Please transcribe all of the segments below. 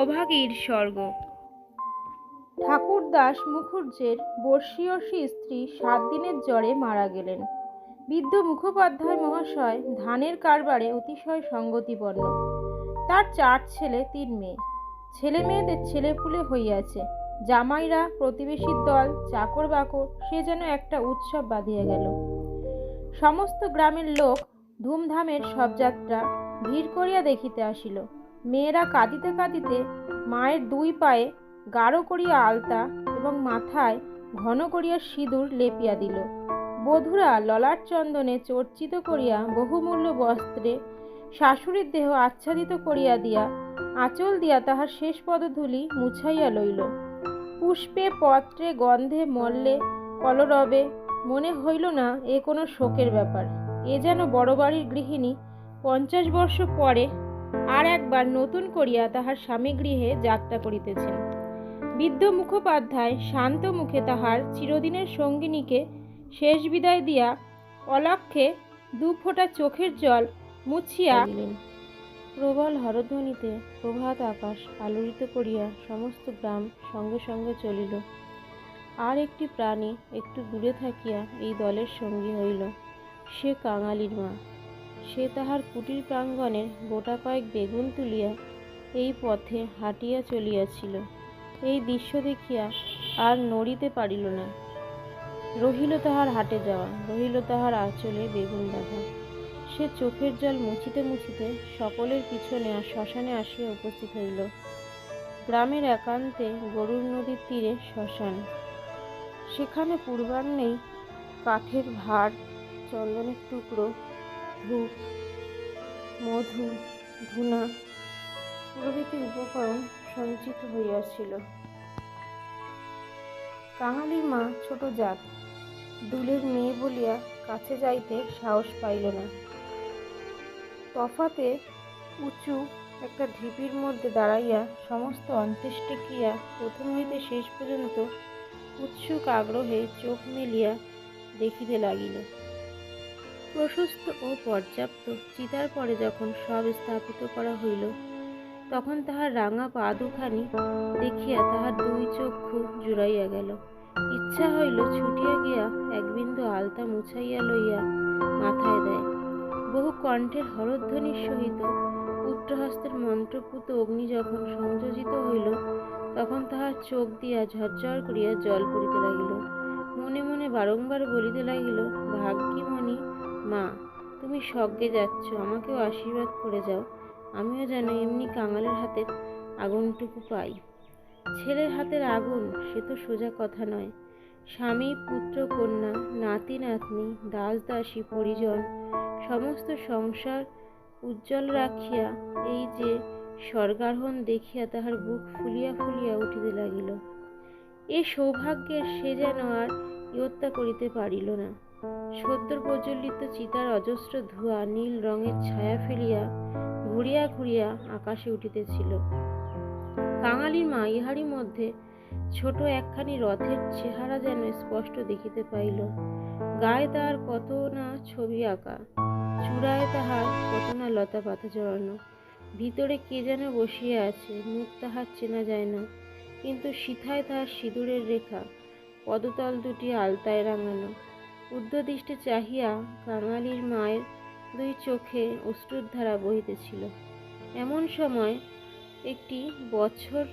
অভাগীর স্বর্গ। ঠাকুরদাস মুখুজ্জের বর্ষীয়সী স্ত্রী 7 দিনের জ্বরে মারা গেলেন। বৃদ্ধ মুখোপাধ্যায় মহাশয় ধানের কারবারে অতিশয় সঙ্গতিপন্ন। তার 4 ছেলে 3 মেয়ে। ছেলে মেয়েদের ছেলেপুলে হইয়াছে। জামাইরা, প্রতিবেশীর দল, চাকর বাকর, সে যেন একটা উৎসব বাঁধিয়া গেল। সমস্ত গ্রামের লোক ধুমধামের শবযাত্রা ভিড় করিয়া দেখিতে আসিল। মেয়েরা কাঁদিতে কাঁদিতে মায়ের 2 পায়ে গাঢ় করিয়া আলতা এবং মাথায় ঘন করিয়া সিঁদুর লেপিয়া দিল। বধূরা ললাট চন্দনে চর্চিত করিয়া বহুমূল্য বস্ত্রে শাশুড়ির দেহ আচ্ছাদিত করিয়া দিয়া আঁচল দিয়া তাহার শেষ পদধূলি মুছাইয়া লইল। পুষ্পে, পত্রে, গন্ধে, মল্লে, কলরবে মনে হইল না এ কোনো শোকের ব্যাপার। এ যেন বড় বাড়ির গৃহিণী 50 বর্ষ পরে আর একবার নতুন করিয়া তাহার স্বামী গৃহে যাত্রা করিতেছেন। বৃদ্ধ মুখোপাধ্যায় শান্ত মুখে তাহার চিরদিনের সঙ্গিনীকে শেষ বিদায় দিয়া অলক্ষে 2 ফোঁটা চোখের জল মুছিয়া দিলেন। প্রবল হরধ্বনিতে প্রভাত আকাশ আলোড়িত করিয়া সমস্ত গ্রাম সঙ্গে সঙ্গে চলিল। আর একটি প্রাণী একটু দূরে থাকিয়া এই দলের সঙ্গী হইল। সে কাঙালির মা। সে তাহার কুটির প্রাঙ্গণের গোটা কয়েক বেগুন তুলিয়া এই পথে হাঁটিয়া চলিয়াছিল। এই দৃশ্য দেখিয়া আর নড়িতে পারিল না। রহিল তাহার হাটে যাওয়া, রহিল তাহার আঁচলে বেগুন বাঁধা। সে চোখের জল মুছিতে মুছিতে সকলের পিছনে আর শ্মশানে আসিয়া উপস্থিত হইল। গ্রামের একান্তে গরুর নদীর তীরে শ্মশান। সেখানে পূর্বাহ্নেই কাঠের ভাঁড়, চন্দনের টুকরো, ধূপ, মধু, ধূনা প্রভৃতি উপকরণ সঞ্চিত হইয়াছিল। কাঙালির মা ছোট জাত, দুলের মেয়ে বলিয়া কাছে যাইতে সাহস পাইল না। তফাতে উঁচু একটা ঢিপির মধ্যে দাঁড়াইয়া সমস্ত অন্ত্যেষ্টি ক্রিয়া প্রথম হইতে শেষ পর্যন্ত উৎসুক আগ্রহে চোখ মেলিয়া দেখিতে লাগিল। প্রশস্ত ও পর্যাপ্ত চিতার পরে যখন সব স্থাপিত করা হইল, তখন তাহার রাঙা পা দুখানি দেখিয়া তাহার 2 চক্ষু জুড়াইয়া গেল। ইচ্ছা হইল ছুটিয়া গিয়া এক বিন্দু আলতা মুছাইয়া লইয়া মাথায় দেয়। বহু কণ্ঠের হরধ্বনির সহিত পুত্রহস্তের মন্ত্রপুত অগ্নি যখন সংযোজিত হইল, তখন তাহার চোখ দিয়া ঝরঝর করিয়া জল পড়িতে লাগিল। মনে মনে বারংবার বলিতে লাগিল, ভাগ্যিমণি মা, তুমি স্বর্গে যাচ্ছ, আমাকেও আশীর্বাদ করে যাও, আমিও যেন এমনি কাঙালের হাতের আগুনটুকু পাই। ছেলের হাতের আগুন, সে তো সোজা কথা নয়। স্বামী, পুত্র, কন্যা, নাতি নাতনি, দাস দাসী, পরিজন, সমস্ত সংসার উজ্জ্বল রাখিয়া এই যে স্বর্গারোহণ দেখিয়া তাহার বুক ফুলিয়া ফুলিয়া উঠিতে লাগিল। এ সৌভাগ্যের সে যেন আর ইয়ত্তা করিতে পারিল না। সদ্য প্রজ্বলিত চিতার অজস্র ধোঁয়া নীল রঙের ছায়া ফেলিয়া ঘুরিয়া ঘুরিয়া আকাশে উঠিতেছিল। কাঙালির মা ইহারই মধ্যে ছোট একখানি রথের চেহারা যেন স্পষ্ট দেখিতে পাইল। গায়ে তাহার কত না ছবি আঁকা, চূড়ায় তাহার কত না লতা পাতা জড়ানো। ভিতরে কে যেন বসিয়া আছে, মুখ তাহার চেনা যায় না, কিন্তু সিথায় তাহার সিঁদুরের রেখা, পদতল দুটি আলতায় রাঙানো। ঊর্ধ্বদৃষ্টে চাহিয়া কাঙালির মায়ের 2 চোখে অশ্রুর ধারা বহিতেছিল। এমন সময় একটি বছর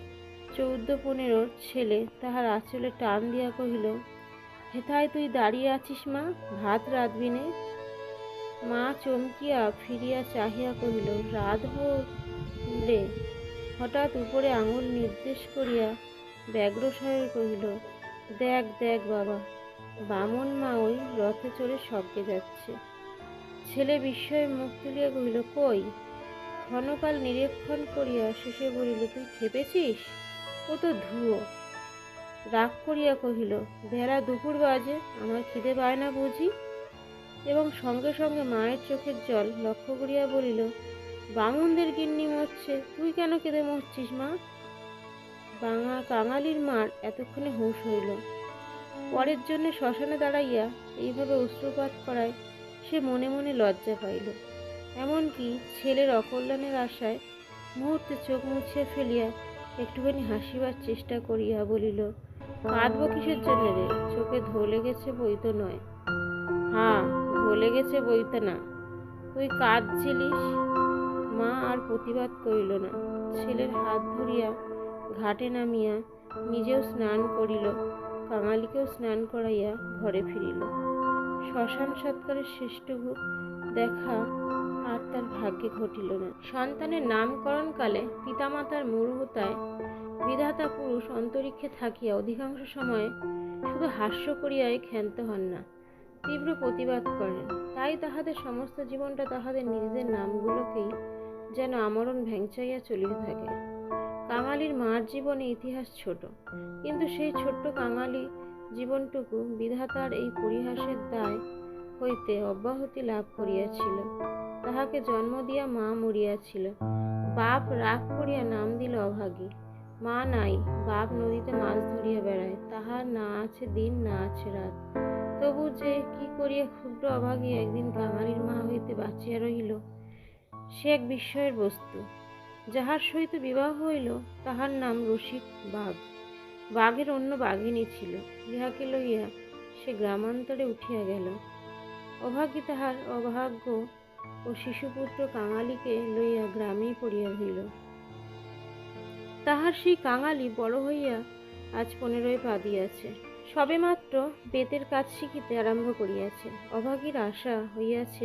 14-15 ছেলে তাহার আঁচলে টান দিয়া কহিল, হেথায় তুই দাঁড়িয়ে আছিস মা, ভাত রাঁধবি নে? মা চমকিয়া ফিরিয়া চাহিয়া কহিল, রাঁধব রে। হঠাৎ উপরে আঙুল নির্দেশ করিয়া ব্যগ্রস্বরে কহিল, দেখ দেখ বাবা, বামন মা ওই রথে চড়ে স্বর্গে যাচ্ছে। ছেলে বিস্ময়ে মুখ তুলিয়া কহিল, কই? ক্ষণকাল নিরীক্ষণ করিয়া শেষে বলিল, তুই খেপেছিস? ও তো ধুয়ো। রাগ করিয়া কহিল, বেলা দুপুর বাজে, আমার খিদে পায় না বুঝি? এবং সঙ্গে সঙ্গে মায়ের চোখের জল লক্ষ্য করিয়া বলিল, বামুনদের গিন্নি মরছে, তুই কেন কেঁদে মরছিস মা? কাঙালির মার এতক্ষণে হুঁশ হইল। পরের জন্য শ্মশানে দাঁড়াইয়া এইভাবে অশ্রুপাত করায় সে মনে মনে লজ্জা পাইল। এমনকি ছেলের অকল্যাণের আশায় মুহূর্তে চোখ মুছিয়া ফেলিয়া একটুখানি হাসিবার চেষ্টা করিয়া বলিল, কাঁদবো কিসের জন্য রে? চোখে ধলে গেছে বই তো নয়। হ্যাঁ, ধলে গেছে বইতে না, তুই কাঁদছিলিস। মা আর প্রতিবাদ করিল না, ছেলের হাত ধরিয়া ঘাটে নামিয়া নিজেও স্নান করিল, কাঙালিকেও স্নান করাইয়া ঘরে ফিরিল। শ্মশান সৎকারের শ্রেষ্ঠভূ দেখা আর তার ভাগ্যে ঘটিল না। সন্তানের নামকরণকালে পিতামাতার মূঢ়তায় বিধাতা পুরুষ অন্তরিক্ষে থাকিয়া অধিকাংশ সময়ে শুধু হাস্য করিয়াই ক্ষান্ত হন না, তীব্র প্রতিবাদ করেন। তাই তাহাদের সমস্ত জীবনটা তাহাদের নিজেদের নামগুলোকেই যেন আমরণ ভ্যাংচাইয়া চলিতে থাকে। কাঙালির মার জীবনে ইতিহাস ছোট, কিন্তু সেই ছোট্ট কাঙালি জীবনটুকু বিধাতার এই পরিহাসের দায় হইতে অব্যাহতি লাভ করিয়াছিল। তাহাকে জন্ম দিয়া মা মরিয়াছিল, বাপ রাগ করিয়া নাম দিল অভাগী। মা নাই, বাপ নদীতে মাছ ধরিয়া বেড়ায়, তাহার না আছে দিন না আছে রাত। তবু যে কি করিয়া ক্ষুদ্র অভাগী একদিন কাঙালির মা হইতে বাঁচিয়া রহিল, সে এক বিস্ময়ের বস্তু। যাহার সহিত বিবাহ হইল তাহার নাম রসিক বাঘ। বাঘের অন্য বাঘিনী ছিল, ইহাকে লইয়া সে গ্রামান্তরে উঠিয়া গেল। অভাগী তাহার অভাগ্য ও শিশুপুত্র কাঙালিকে লইয়া গ্রামেই পড়িয়া রহিল। তাহার সেই কাঙালি বড় হইয়া আজ 15 পা দিয়াছে, সবে মাত্র বেতের কাজ শিখিতে আরম্ভ করিয়াছে। অভাগীর আশা হইয়াছে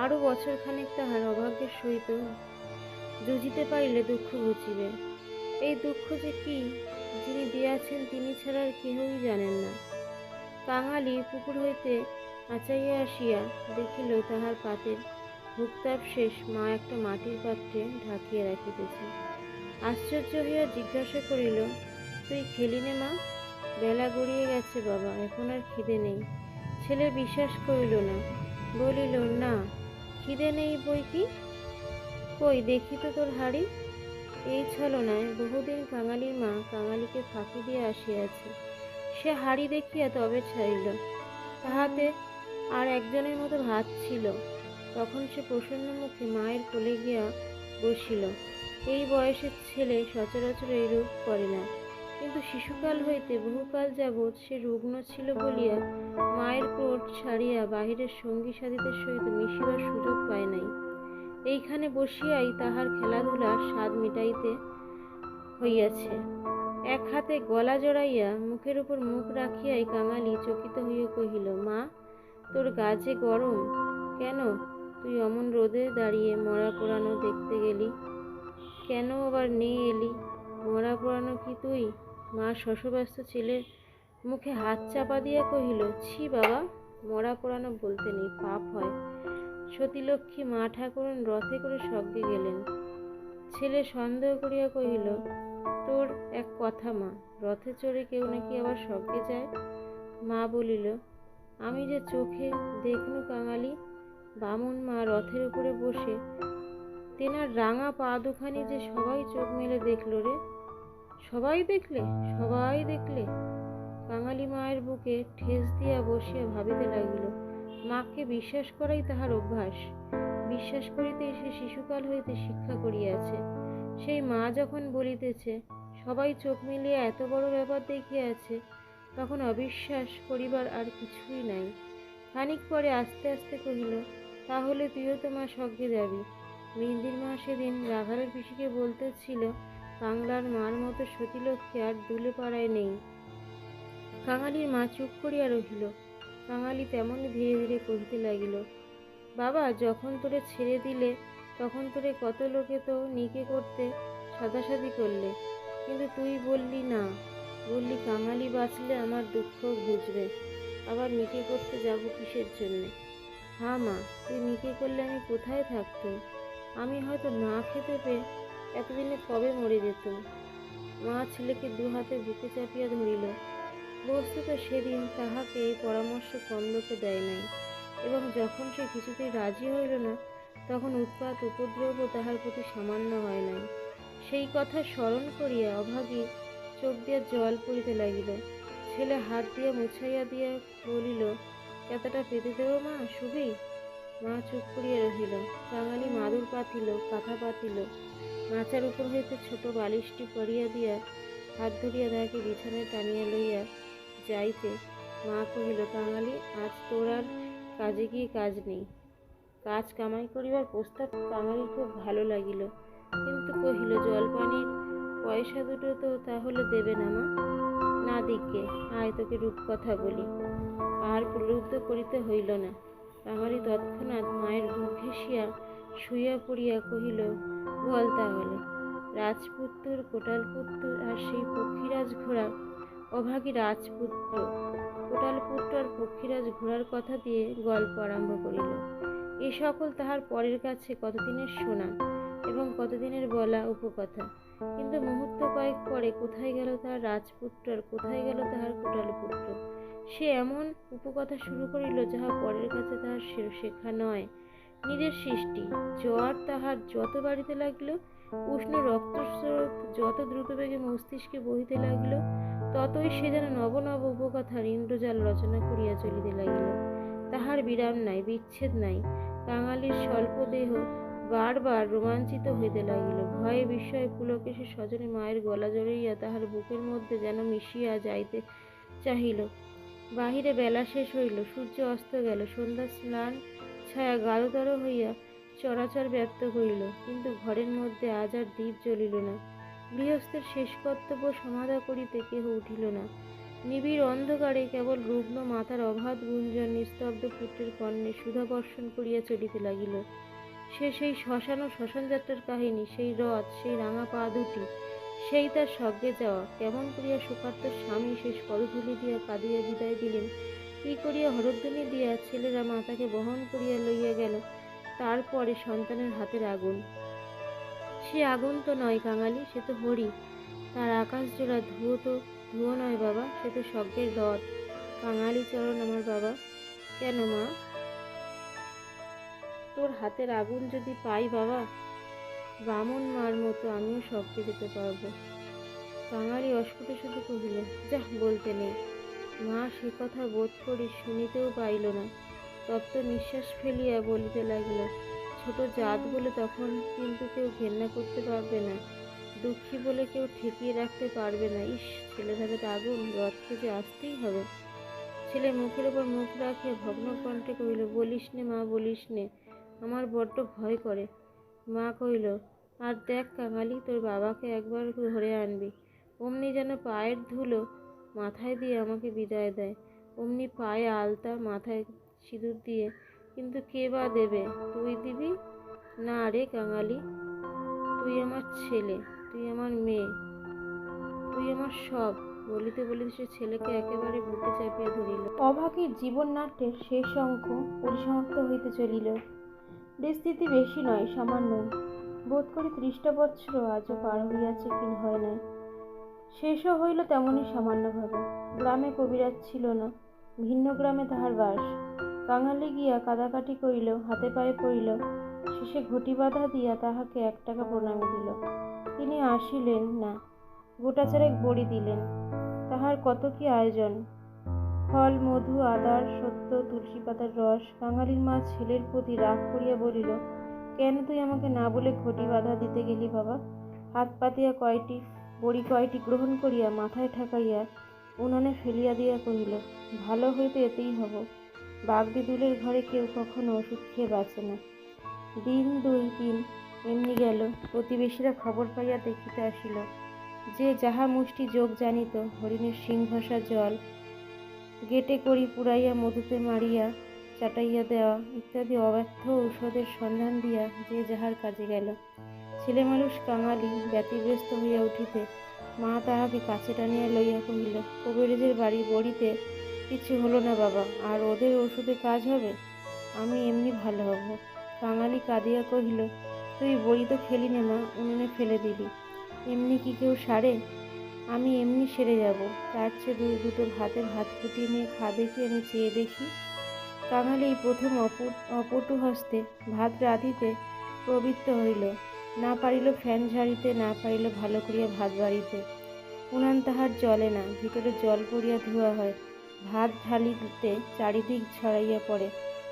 আরো বছরখানেক তাহার অভাগ্যের সহিত জুঝিতে পারিলে দুঃখ ঘুচিবে। এই দুঃখ যে কি, যিনি দিয়াছেন তিনি ছাড়া আর কেহই জানেন না। কাঙালি পুকুর হইতে আচাইয়া আসিয়া দেখিল তাহার পাতের ভুক্তাপ শেষ। মা একটা মাটির পাত্রে ঢাকিয়া রাখিতেছে। আশ্চর্য হইয়া জিজ্ঞাসা করিল, তুই খেলি নে মা? বেলা গড়িয়ে গেছে বাবা, এখন আর খিদে নেই। ছেলে বিশ্বাস করিল না, বলিল, না, খিদে নেই বই কি? কই দেখি তো তোর হাড়ি। এই ছলনায় বহুদিন কাঙালির মা কাঙালিকে ফাঁকি দিয়া আসিয়াছে। সে হাড়ি দেখিয়া তবে ছাড়িল, তাহাতে আর একজনের মতো ভাত ছিল। তখন সে প্রসন্ন মুখে মায়ের কোলে গিয়া বসিল। এই বয়সের ছেলে সচরাচর এইরূপ করে না, কিন্তু শিশুকাল হইতে বহুকাল যাবৎ সে রুগ্ন ছিল বলিয়া মায়ের কোট ছাড়িয়া বাহিরের সঙ্গী সাথীদের সহিত মিশিবার সুযোগ পায় নাই। এইখানে বসিয়াই তাহার খেলাধুলার স্বাদ মিটাইতে হইয়াছে। এক হাতে গলা জড়াইয়া মুখের উপর মুখ রাখিয়াই কাঙালি চকিত হইয়া কহিল, মা, তোর গা যে গরম কেন? তুই অমন রোদে দাঁড়িয়ে মরা পোড়ানো দেখতে গেলি কেন? আবার নেই এলি, মরা পোড়ানো কি তুই? মা শশব্যস্ত ছেলের মুখে হাত চাপা দিয়া কহিল, ছি বাবা, মরা পোড়ানো বলতে নেই, পাপ হয়। সতীলক্ষ্মী মা ঠাকুরন রথে করে স্বর্গে গেলেন। ছেলে সন্দেহ করিয়া কহিল, তোর এক কথা মা, রথে চড়ে কেউ নাকি আবার স্বর্গে যায়? মা বলিল, আমি যে চোখে দেখনু কাঙালি। বামুন মা রথের উপরে বসে তেনার রাঙা পা দুখানি যে সবাই চোখ মেলে দেখল রে। সবাই দেখলে? সবাই দেখলে? কাঙালি মায়ের বুকে ঠেস দিয়া বসিয়া ভাবিতে লাগিল, মাকে বিশ্বাস করাই তাহার অভ্যাস। বিশ্বাস করিতেই সে শিশুকাল হইতে শিক্ষা করিয়াছে। সেই মা যখন বলিতেছে সবাই চোখ মিলিয়া এত বড় ব্যাপার দেখিয়াছে, তখন অবিশ্বাস করিবার আর কিছুই নাই। খানিক পরে আস্তে আস্তে কহিল, তাহলে তুইও তো মা স্বর্গে যাবি। মেহেন্দির মা সেদিন রাঘালের পিসিকে বলতেছিল, বাংলার মার মতো সতীলক্ষ্মী আর দুলে পাড়ায় নেই। কাঙালির মা চুপ করিয়া রহিল। কাঙালি তেমনি ধীরে ধীরে কহিতে লাগিল, বাবা, যখন তোরে ছেড়ে দিলে তখন তোরে কত লোকে তো নিকে করতে সাদাসাদি করলে, কিন্তু তুই বললি না। বললি কাঙালি বাঁচলে আমার দুঃখ ঘুচবে। আবার নিকে করতে যাব কিসের জন্যে? হ্যাঁ মা, তুই নিকে করলে আমি কোথায় থাকতুম? আমি হয়তো না খেতে পেয়ে এতদিনে কবে মরে যেতুম। মা ছেলেকে দু হাতে বুকে চাপিয়া ধরিল। বস্তুত সেদিন তাহাকে এই পরামর্শ কম লোকে দেয় নাই, এবং যখন সে কিছুতেই রাজি হইল না, তখন উৎপাত উপদ্রব তাহার প্রতি সামান্য হয় নাই। সেই কথা স্মরণ করিয়া অভাগীর চোখ দিয়া জল পড়িতে লাগিল। ছেলে হাত দিয়া মুছাইয়া দিয়া বলিল, কেতাটা পেতে দেব মা, শুবি? মা চুপ করিয়া রহিল। কাঙালি মাদুর পাতিল, কাঁথা পাতিল, মাচার উপর হইতে ছোট বালিশটি পরিয়া দিয়া হাত ধরিয়া তাহাকে বিছানায় টানিয়া লইয়া যাইতে মা কহিল, কাঙালি, আজ তোর আর কাজে গিয়ে কাজ নেই। কাজ কামাই করিবার প্রস্তাব কাঙালির খুব ভালো লাগিল, কিন্তু কহিল, জলপানির পয়সা দুটো তো তাহলে দেবে না মা? না দিকে, আয় তোকে রূপকথা বলি। আর প্রলুব্ধ করিতে হইল না। কাঙালি তৎক্ষণাৎ মায়ের বুক ঘেঁষিয়া শুইয়া পড়িয়া কহিল, বল তাহলে। রাজপুত্র, কোটালপুত্র আর সেই পক্ষীরাজ ঘোড়া, অভাগী রাজপুত্র, কোটালপুত্র আর পক্ষীরাজ ঘোড়ার কথা দিয়ে গল্প আরম্ভ করিল। এ সকল তাহার পরের কাছে কতদিনের শোনা এবং কতদিনের বলা উপকথা। কিন্তু মুহূর্ত কয়েক পরে কোথায় গেল তাহার রাজপুত্র আর কোথায় গেল তাহার কোটালপুত্র? সে এমন উপকথা শুরু করিল যাহা পরের কাছে তাহার শেখা নয়, নিজের সৃষ্টি। জ্বর তাহার যত বাড়িতে লাগিল, উষ্ণ রক্তস্রোত যত দ্রুতবেগে মস্তিষ্কে বহিতে লাগিল, ততই সে যেন নব নব উপকথার ইন্দ্রজাল রচনা করিয়া চলিতে লাগিল। তাহার বিরাম নাই, বিচ্ছেদ নাই। কাঙালির স্বল্প দেহ বারবার রোমাঞ্চিত হইতে লাগিল। ভয়ে বিস্ময়ে পুলকেশে সজনে মায়ের গলা জড়াইয়া তাহার বুকের মধ্যে যেন মিশিয়া যাইতে চাহিল। বাহিরে বেলা শেষ হইল, সূর্য অস্ত গেল, সন্ধ্যা স্নান ছায়া গাঢ়তর হইয়া চরাচর ব্যপ্ত করিল, কিন্তু ঘরের মধ্যে আজ আর দীপ জ্বলিল না। গৃহস্থের শেষ কর্তব্য সমাধা করিতে কেহ উঠিল না। নিবিড় অন্ধকারে কেবল রুগ্ন মাতার অবাধ গুঞ্জন নিস্তব্ধ পুত্রের কর্ণে সুধাবর্ষণ করিয়া চলিতে লাগিল। সেই শ্মশান ও শ্মশানযাত্রার কাহিনী, সেই রথ, সেই রাঙা পা দুটি, সেই তার স্বর্গে যাওয়া। কেমন করিয়া শোকার্ত স্বামী শেষ পদধূলি দিয়া কাঁদিয়া বিদায় দিলেন, কি করিয়া হরধ্বনি দিয়া ছেলেরা মাতাকে বহন করিয়া লইয়া গেল। তারপরে সন্তানের হাতের আগুন। সে আগুন তো নয় কাঙালি, সে তো হরি। তার আকাশ জোড়া ধুয়ো তো ধুয়ো নয় বাবা, সে তো স্বর্গের রথ। কাঙালি চরণ আমার বাবা। কেন মা? তোর হাতের আগুন যদি পাই বাবা, বামন মার মতো আমিও স্বর্গে যেতে পারবো। কাঙালি অস্ফুটে শুধু কহিল, যাহ, বলতে নেই। মা সে কথা বোধ করি শুনিতেও পাইল না। তপ্ত নিঃশ্বাস ফেলিয়া বলিতে লাগিল, ছোট জাত বলে তখন কিন্তু কেউ ঘেন্না করতে পারবে না, দুঃখী বলে কেউ ঠেকিয়ে রাখতে পারবে না। ইস, ছেলের হাতের আগুন, রথকে যে আসতেই হবে। ছেলে মুখের ওপর মুখ রাখিয়া ভগ্ন কণ্ঠে কহিল, বলিস নে মা, বলিস নে, আমার বড্ড ভয় করে। মা কহিল, আর দেখ কাঙালি, তোর বাবাকে একবার ধরে আনবি। অমনি যেন পায়ের ধুলো মাথায় দিয়ে আমাকে বিদায় দেয়, অমনি পায়ে আলতা, মাথায় সিঁদুর দিয়ে। কিন্তু কে বা দেবে? তুই দিবি? না রে কাঙালি, তুই আমার ছেলে, তুই আমার মেয়ে, তুই আমার সব। বলিতে বলিতে সে ছেলেকে একেবারে বুকে চাপিয়া ধরিল। অভাগীর জীবন নাট্যের শেষ অঙ্ক পরিসমাপ্ত হইতে চলিল। পরিস্থিতি বেশি নয়, সামান্য। বোধ করি 30টা বৎসর আজও পার হইয়াছে কি হয় নাই। শেষও হইল তেমনই সামান্যভাবে। গ্রামে কবিরাজ ছিল না, ভিন্ন গ্রামে তাহার বাস। কাঙালি গিয়া কাদাকাটি করিল, হাতে পায়ে পড়িল, শেষে ঘটি বাঁধা দিয়া তাহাকে 1 টাকা প্রণামী দিল। তিনি আসিলেন না, গোটাচারেক বড়ি দিলেন। তাহার কত কি আয়োজন, ফল, মধু, আদার সত্য, তুলসী পাতার রস। কাঙালির মা ছেলের প্রতি রাগ করিয়া বলিল, কেন তুই আমাকে না বলে ঘটি বাঁধা দিতে গেলি বাবা? হাত পাতিয়া বড়ি কয়টি গ্রহণ করিয়া মাথায় ঠেকাইয়া উনানে ফেলিয়া দিয়া কহিল, ভালো হইতে এতেই হব। বাগদিদুলের ঘরে কেউ কখনো ওষুধ খেয়ে বাঁচে না। দিন 2-3 এমনি গেল। প্রতিবেশীরা খবর পাইয়া দেখিতে আসিল। যে যাহা মুষ্টি যোগ জানিত, হরিণের শিং-ঘষা জল, গেটে কড়ি পুড়াইয়া মধুতে মারিয়া চাটাইয়া দেওয়া ইত্যাদি অব্যর্থ ঔষধের সন্ধান দিয়া যে যাহার কাজে গেল। ছেলেমানুষ কাঙালি ব্যতিব্যস্ত হইয়া উঠিতে মা তাহাকে কাছে টানিয়া লইয়া কহিল, কবিরাজের বাড়ি বড়িতে কিছু হলো না বাবা, আর ওদের ওষুধে কাজ হবে? আমি এমনি ভালো হব। কাঙালি কাঁদিয়া কহিল, তুই বড়ি তো খেলি নে মা, উনুনে ফেলে দিলি, এমনি কি কেউ সারে? আমি এমনি সেরে যাব, তার চেয়ে দুটো ভাতের হাত ফুটিয়ে নিয়ে খা দেখি, আমি চেয়ে দেখি। কাঙালি এই প্রথম অপটু হস্তে ভাত রাঁধিতে প্রবৃত্ত হইল। না পারিল ফ্যান ঝাড়িতে, না পারিল ভালো করিয়া ভাত বাড়িতে। উনান তাহার জ্বলে না, ভিতরে জল পড়িয়া ধোয়া হয়। ভাত ঢালিতে চারিদিক ছড়াইয়া পড়ে।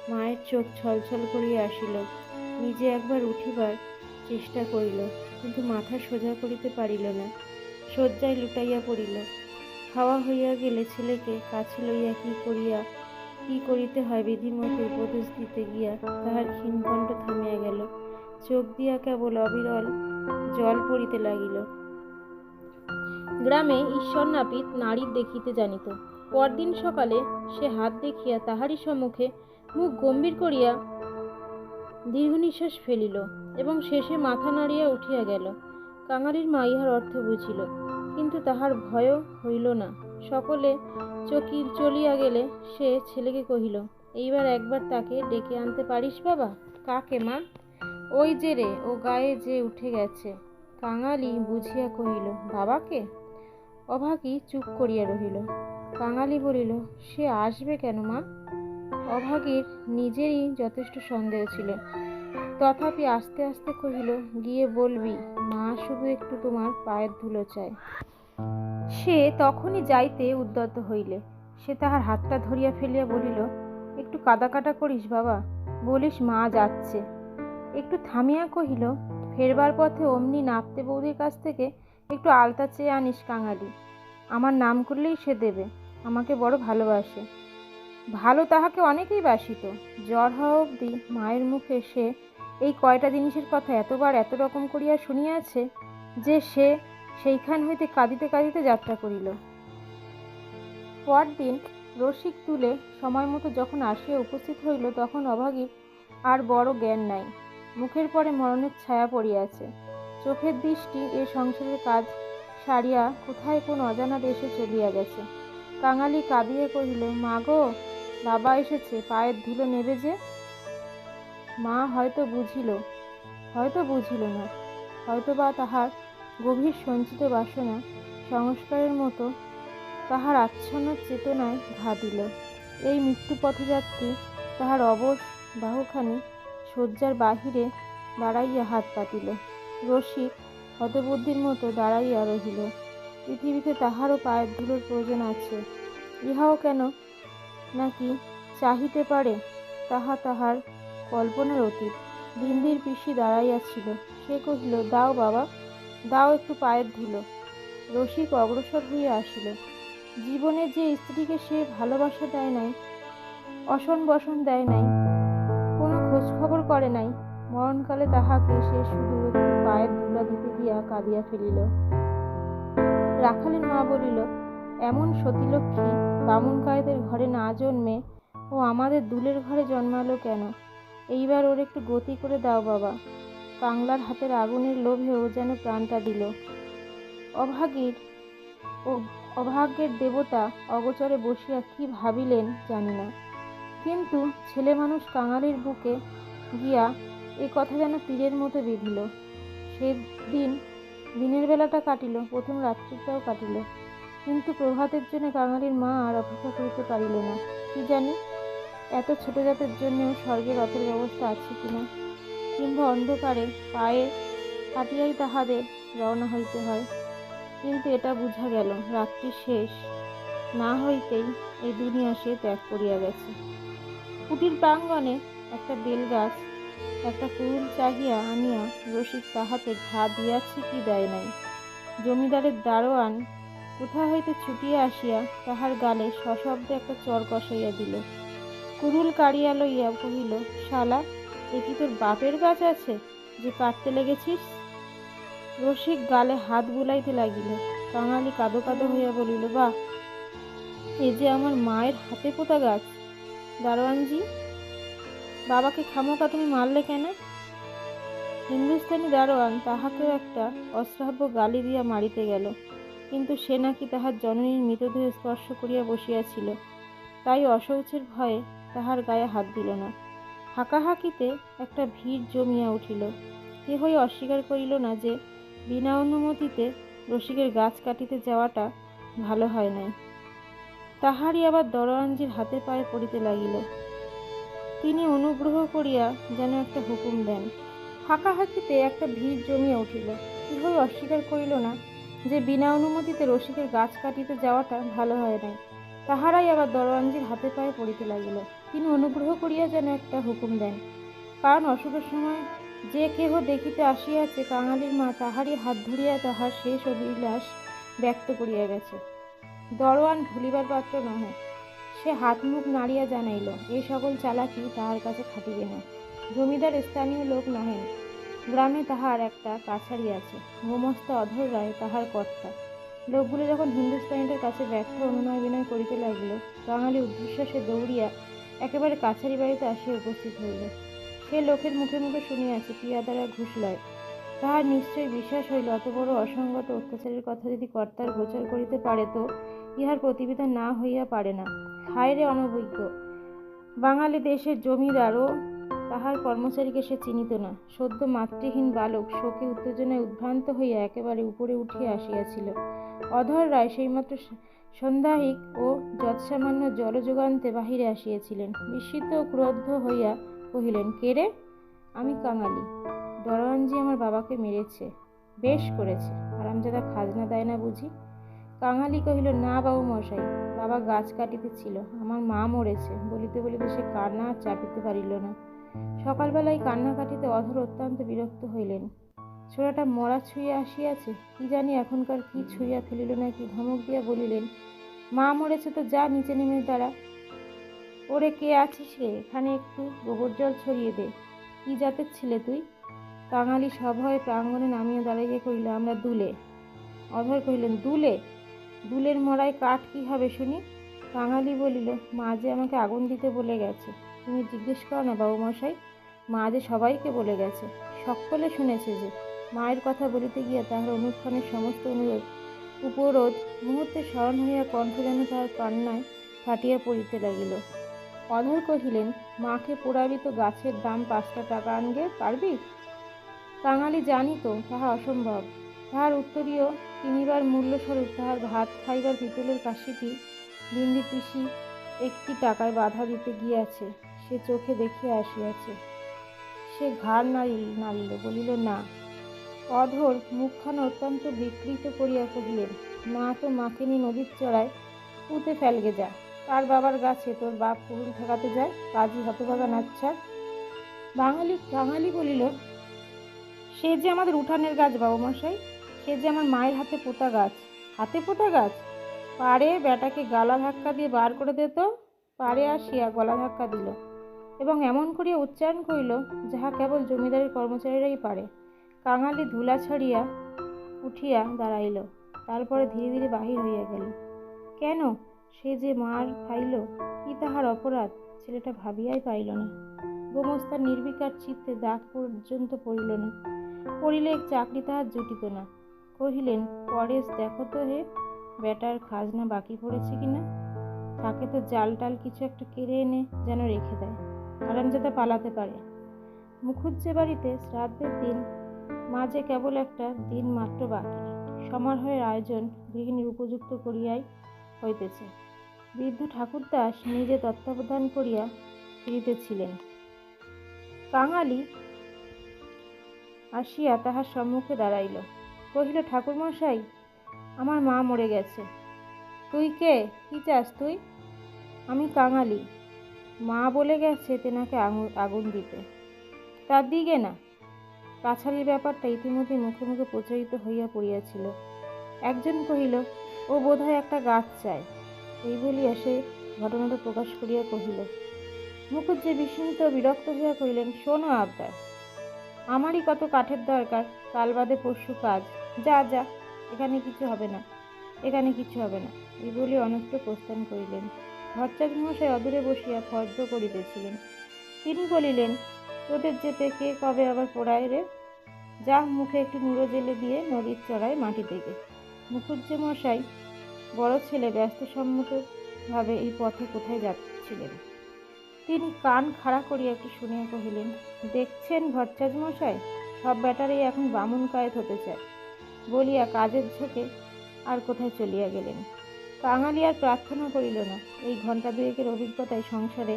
মায়ের চোখ ছলছল করিয়া আসিল। নিজে একবার উঠিবার চেষ্টা করিল, কিন্তু মাথা সোজা করিতে পারিল না, শয্যায় লুটাইয়া পড়িল। খাওয়া হইয়া গেলে ছেলেকে কাছে লইয়া কি করিতে হয় বিধিমতো উপদেশ দিতে গিয়া তাহার ক্ষীণকণ্ঠ থামিয়া গেল। চোখ দিয়া কেবল অবিরল জল পড়িতে লাগিল। গ্রামে ঈশ্বর নাপিত নারীর দেখিতে জানিত। পরদিন সকালে সে হাত দেখিয়া তাহারই সম্মুখে মুখ গম্ভীর করিয়া দীর্ঘ নিঃশ্বাস ফেলিল এবং শেষে মাথা নাড়িয়া উঠিয়া গেল। কাঙালির মা ইহার অর্থ বুঝিল, কিন্তু তাহার ভয়ও হইল না। সকলে চলিয়া গেলে সে ছেলেকে কহিল, এইবার একবার তাকে ডেকে আনতে পারিস বাবা? কাকে মা? ওই যে রে, ও গায়ে যে উঠে গেছে। কাঙালি বুঝিয়া কহিল, বাবাকে? অভাগী চুপ করিয়া রহিল। কাঙালি বলিল, সে আসবে কেন মা? অভাগীর নিজেরই যথেষ্ট সন্দেহ ছিল, তথাপি আস্তে আস্তে কহিল, গিয়ে বলবি মা শুধু একটু তোমার পায়ের ধুলো চায়। সে তখনই যাইতে উদ্যত হইলে সে তাহার হাতটা ধরিয়া ফেলিয়া বলিল, একটু কাদা কাটা করিস বাবা, বলিস মা যাচ্ছে। একটু থামিয়া কহিল, ফেরবার পথে অমনি নাপতে বৌদির কাছ থেকে একটু আলতা চেয়ে আনিস কাঙালি। আমার নাম করলেই সে দেবে, আমাকে বড় ভালোবাসে। ভালো তাহাকে অনেকেই বাসিত। জ্বর হওয়া অবধি মায়ের মুখে সে এই কয়টা জিনিসের কথা এতবার এত রকম করিয়া শুনিয়াছে যে সে সেইখান হইতে কাঁদিতে কাঁদিতে যাত্রা করিল। পরদিন রসিক তুলে সময় মতো যখন আসিয়া উপস্থিত হইল, তখন অভাগীর আর বড় জ্ঞান নাই। মুখের পরে মরণের ছায়া পড়িয়াছে। চোখের দৃষ্টি এ সংসারের কাজ সারিয়া কোথায় কোন অজানা দেশে চলিয়া গেছে। কাঙালি কাঁদিয়া কহিল, মা গো, বাবা এসেছে, পায়ের ধুলো নেবে যে। মা হয়তো বুঝিল না, হয়তো বা তাহার গভীর সঞ্চিত বাসনা সংস্কারের মতো তাহার আচ্ছন্ন চেতনায় ঘা দিল। এই মৃত্যু পথযাত্রী তাহার অবশ বাহুখানি শয্যার বাহিরে দাঁড়াইয়া হাত পাতিল। রসিক হতবুদ্ধির মতো দাঁড়াইয়া রহিল। পৃথিবীতে তাহারও পায়ের ধুলোর প্রয়োজন আছে, ইহাও কেন নাকি চাহিতে পারে, তাহা তাহার কল্পনার অতীত। বিন্দির পিসি দাঁড়াইয়াছিল। সে কহিল, দাও বাবা, দাও একটু পায়ের ধুলো। রসিক অগ্রসর হইয়া আসিল। জীবনে যে স্ত্রীকে সে ভালোবাসা দেয় নাই, অসন বসন দেয় নাই, কোনো খোঁজ খবর করে নাই, মরণকালে তাহাকে সে শুধু একটু পায়ের ধুলা দিতে গিয়া কাঁদিয়া ফেলিল। রাখালের মা বলিল, এমন সতীলক্ষ্মী বামুন কায়েদের ঘরে না জন্মে ও আমাদের দুলের ঘরে জন্মালো কেন? এইবার ওর একটু গতি করে দাও বাবা। কাংলার হাতের আগুনের লোভে ও যেন প্রাণটা দিল। অভাগ্যের দেবতা অগোচরে বসিয়া কি ভাবিলেন জানি না, কিন্তু ছেলে মানুষ কাঙালির বুকে গিয়া এ কথা যেন তীরের মতো বিঁধিল। সেদিন দিনের বেলাটা কাটিল, প্রথম রাত্রিটাও কাটিল, কিন্তু প্রভাতের জন্য কাঙালির মা আর অপেক্ষা করিতে পারিল না। কি জানি এত ছোট জাতের জন্যেও স্বর্গে রথের ব্যবস্থা আছে কিনা, কিংবা অন্ধকারে পায়ে কাটিয়াই তাহাদের রওনা হইতে হয়। কিন্তু এটা বুঝা গেল, রাত্রি শেষ না হইতেই এই দুনিয়া সে ত্যাগ করিয়া গেছে। কুটির প্রাঙ্গণে একটা বেল গাছ, একটা কুড়ুল চাহিয়া আনিয়া রসিক তাহাতে ঘা দিয়াছে কি দেয় নাই। জমিদারের দারোয়ান কোথা হইতে ছুটিয়া আসিয়া তাহার গালে সশব্দে একটা চর কষাইয়া দিল। কুড়ুল কাড়িয়া লইয়া কহিল, শালা, এ কি তোর বাপের গাছ আছে যে কাটতে লেগেছিস? রসিক গালে হাত বুলাইতে লাগিল। কাঙালি কাঁদো কাঁদো হইয়া বলিল, বাহ, এ যে আমার মায়ের হাতে পোতা গাছ। দারোয়ানজি, বাবাকে খামোকা তুমি মারলে কেন? হিন্দুস্তানি দারোয়ান তাহাকেও একটা অশ্রাব্য গালি দিয়া মারিতে গেল, কিন্তু সে নাকি তাহার জননীর মৃতদেহ স্পর্শ করিয়া বসিয়াছিল, তাই অশৌচের ভয়ে তাহার গায়ে হাত দিল না। হাঁকাহাঁকিতে একটা ভিড় জমিয়া উঠিল। কেহই অস্বীকার করিল না যে বিনা অনুমতিতে রসিকের গাছ কাটিতে যাওয়াটা ভালো হয় নাই। তাহারই আবার দরোয়ানজির হাতে পায়ে পড়িতে লাগিল। তিনি অনুগ্রহ করিয়া যেন একটা হুকুম দেন। হাঁকাহাঁকিতে একটা ভিড় জমিয়া উঠিল। কেহই অস্বীকার করিল না যে বিনা অনুমতিতে রসিকের গাছ কাটিতে যাওয়াটা ভালো হয় নাই। তাহারাই আবার দরোয়ানজির হাতে পায়ে পড়িতে লাগিল। তিনি অনুগ্রহ করিয়া যেন একটা হুকুম দেন, কারণ অসুখের সময় যে কেহ দেখিতে আসিয়াছে কাঙালির মা তাহারই হাত ধরিয়া তাহার শেষ অভিলাষ ব্যক্ত করিয়া গেছে। দরোয়ান ভুলিবার পাত্র নহে। সে হাত মুখ নাড়িয়া জানাইল এই সকল চালাকি তাহার কাছে খাটিবে না। জমিদার স্থানীয় লোক নহেন। গ্রামে তাহার একটা কাছারি আছে, গোমস্তা অধর রায় তাহার কর্তা। লোকগুলো যখন হিন্দুস্তানিটার কাছে ব্যর্থ অনুনয় বিনয় করিতে লাগিল, বাঙালি উদ্ধশ্বাসে দৌড়িয়া একেবারে কাছারি বাড়িতে আসিয়া উপস্থিত হইল। সে লোকের মুখে মুখে শুনিয়াছে পিয়াদারা ঘুষ লয়। তাহার নিশ্চয় বিশ্বাস হইল অত বড় অসংগত অত্যাচারের কথা যদি কর্তার গোচর করিতে পারে তো ইহার প্রতিবিধান না হইয়া পারে না। হায় রে অনভিজ্ঞ বাঙালি দেশের জমিদারও তাহার কর্মচারীকে সে চিনিত না। সদ্য মাতৃহীন বালক শোকে উত্তেজনায় উদ্ভ্রান্ত হইয়া একেবারে উপরে উঠিয়া আসিয়াছিল। অধর রায় সেইমাত্র সন্ধ্যাহিক ও যৎসামান্য জলযোগান্তে বাহিরে আসিয়াছিলেন। বিস্মিত ও ক্রুদ্ধ হইয়া কহিলেন, কে রে? আমি কাঙালি। দরোয়ানজি আমার বাবাকে মেরেছে। বেশ করেছে, হারামজাদা খাজনা দেয় না বুঝি? কাঙালি কহিল, না বাবু মশাই, বাবা গাছ কাটিতেছিল, আমার মা মরেছে। বলিতে বলিতে সে কান্না আর চাপিতে পারিল না। সকালবেলায় কান্না কাটিতে অধর অত্যন্ত বিরক্ত হইলেন। ছোড়াটা মরা ছুঁইয়া আসিয়াছে, কি জানি এখনকার কি ছুঁইয়া ফেলিল নাকি। ধমক দিয়া বলিলেন, মা মরেছে তো যা নিচে নেমে দাঁড়া। ওরে কে আছিস রে, এখানে একটু গোবর জল ছড়িয়ে দে। কি জাতের ছিলে তুই? কাঙালি সভয়ে প্রাঙ্গণে নামিয়া দাঁড়াইয়া কহিল, আমরা দুলে। অধর কহিলেন, দুলে? দুলের মরায় কাঠ কি হবে শুনি? কাঙালি বলিল, মা যে আমাকে আগুন দিতে বলে গেছে। তুমি জিজ্ঞেস করো না বাবু মশাই, মা যে সবাইকে বলে গেছে। সকলে শুনেছে যে। মায়ের কথা বলিতে গিয়া তাহার অনুক্ষণের সমস্ত অনুরোধ উপরোধ মুহূর্তে স্মরণ হইয়া কণ্ঠ যেন তাহার কান্নায় ফাটিয়া পড়িতে লাগিল। অধর কহিলেন, মাকে পোড়াবি তো গাছের দাম 5টা টাকা আনগে পারবি? কাঙালি জানিত তাহা অসম্ভব। তাহার উত্তরীয় কিনিবার মূল্যস্বরূপ তাহার ভাত খাইবার পিতলের কাশিটি বিন্দি পিসি 1টি টাকায় বাধা দিতে গিয়াছে, সে চোখে দেখিয়া আসিয়াছে। সে ঘাড় নাড়িল, বলিল, না। অধর মুখখানা অত্যন্ত বিকৃত করিয়া কহিলেন, না তো মাকে নিয়ে নদীর চড়ায় পুঁতে ফেলগে যা। কার বাবার গাছে তোর বাপ কুড়ুল ঠেকাতে যায়? কাজী হতভাগা নাচ্ছার। কাঙালি বলিল, সে যে আমাদের উঠানের গাছ বাবু মশাই, সে যে আমার মায়ের হাতে পোতা গাছ। হাতে পোতা গাছ? পারে বেটাকে গালা ধাক্কা দিয়ে বার করে দিত। পারে আসিয়া গলা ধাক্কা দিল এবং এমন করিয়া উচ্চারণ করিল যাহা কেবল জমিদারের কর্মচারীরাই পারে। কাঙালি ধুলা ছাড়িয়া উঠিয়া দাঁড়াইল, তারপরে ধীরে ধীরে বাহির হইয়া গেল। কেন সে যে মার খাইল, কি তাহার অপরাধ, ছেলেটা ভাবিয়াই পাইল না। গোমস্তার নির্বিকার চিত্তে দাগ পর্যন্ত পড়িল না। পড়িলে চাকরি তাহার জুটিত না। কহিলেন, পরেশ দেখো তো হে, বেটার খাজনা বাকি পড়েছে কিনা। তাকে তো জাল টাল কিছু একটা কেড়ে এনে যেন রেখে দেয়, হারামজাদা পালাতে পারে। মুখুজ্জে বাড়িতে শ্রাদ্ধের দিন মাঝে কেবল একটা দিন মাত্র বাকি। সমারোহের আয়োজন গৃহিণীর উপযুক্ত করিয়াই হইতেছে। বৃদ্ধ ঠাকুরদাস নিজে তত্ত্বাবধান করিয়া ফিরিতেছিলেন। কাঙালি আসিয়া তাহার সম্মুখে দাঁড়াইল, কহিল, ঠাকুরমশাই, আমার মা মরে গেছে। তুই কে? কি চাস তুই? আমি কাঙালি। মা বলে গেছে তেনাকে আগুন দিতে। তার দিকে না। কাছারির ব্যাপারটা ইতিমধ্যে মুখে মুখে প্রচারিত হইয়া পড়িয়াছিল। একজন কহিল, ও বোধহয় একটা গাছ চায়। এই বলিয়া সে ঘটনাটা প্রকাশ করিয়া কহিল। মুখুজ্জে বিস্মিত বিরক্ত হইয়া কহিলেন, শোনো আবদার, আমারই কত কাঠের দরকার, কাল বাদে পরশু কাজ। যা যা, এখানে কিছু হবে না, এখানে কিছু হবে না। এই বলে অনেকটা প্রস্থান করিলেন। ভট্টাচার্য মশাই অদূরে বসিয়া ফর্দ করিতেছিলেন। তিনি বলিলেন, তোদের যেতে কে কবে আবার পোড়ায় রে? যা মুখে একটু নুড়ো জেলে দিয়ে নদীর চড়ায় মাটি থেকে। মুখুজ্জে মশাই বড় ছেলে ব্যস্তসম্মতভাবে এই পথে কোথায় যাচ্ছিলেন। তিনি কান খাড়া করিয়া একটু শুনিয়া কহিলেন, দেখছেন ভট্টাচার্য মশাই, সব ব্যাটারেই এখন বামুন কায়েত হতে চায়। বলিয়া কাজের ঝোঁকে আর কোথায় চলিয়া গেলেন। কাঙালি আর প্রার্থনা করিল না। এই ঘণ্টা দুয়েকের অভিজ্ঞতায় সংসারে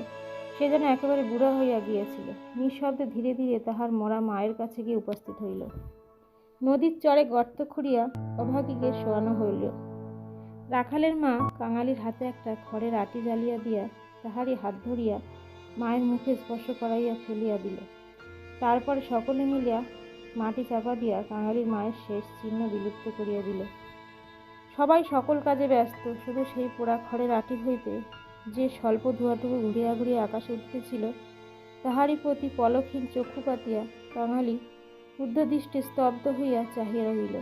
সে যেন একেবারে বুড়া হইয়া গিয়েছিল। নিঃশব্দে ধীরে ধীরে তাহার মরা মায়ের কাছে গিয়ে উপস্থিত হইল। নদীর চরে গর্ত খুঁড়িয়া অভাগীকে শোয়ানো হইল। রাখালের মা কাঙালির হাতে একটা খড়ের আটি জ্বালিয়া দিয়া তাহারই হাত ধরিয়া মায়ের মুখে স্পর্শ করাইয়া ফেলিয়া দিল। তারপর সকলে মিলিয়া মাটি চাপা দিয়া কাঙালির মায়ের শেষ চিহ্ন বিলুপ্ত করিয়া দিল। সবাই সকল কাজে ব্যস্ত, শুধু সেই পোড়া খড়ের আঁটি হইতে যে স্বল্প ধোঁয়াটুকু ঘুরিয়া ঘুরিয়া আকাশে উঠিতেছিল তাহারই প্রতি পলকহীন চক্ষু পাতিয়া কাঙালি ঊর্ধ্বদৃষ্টে স্তব্ধ হইয়া চাহিয়া রহিল।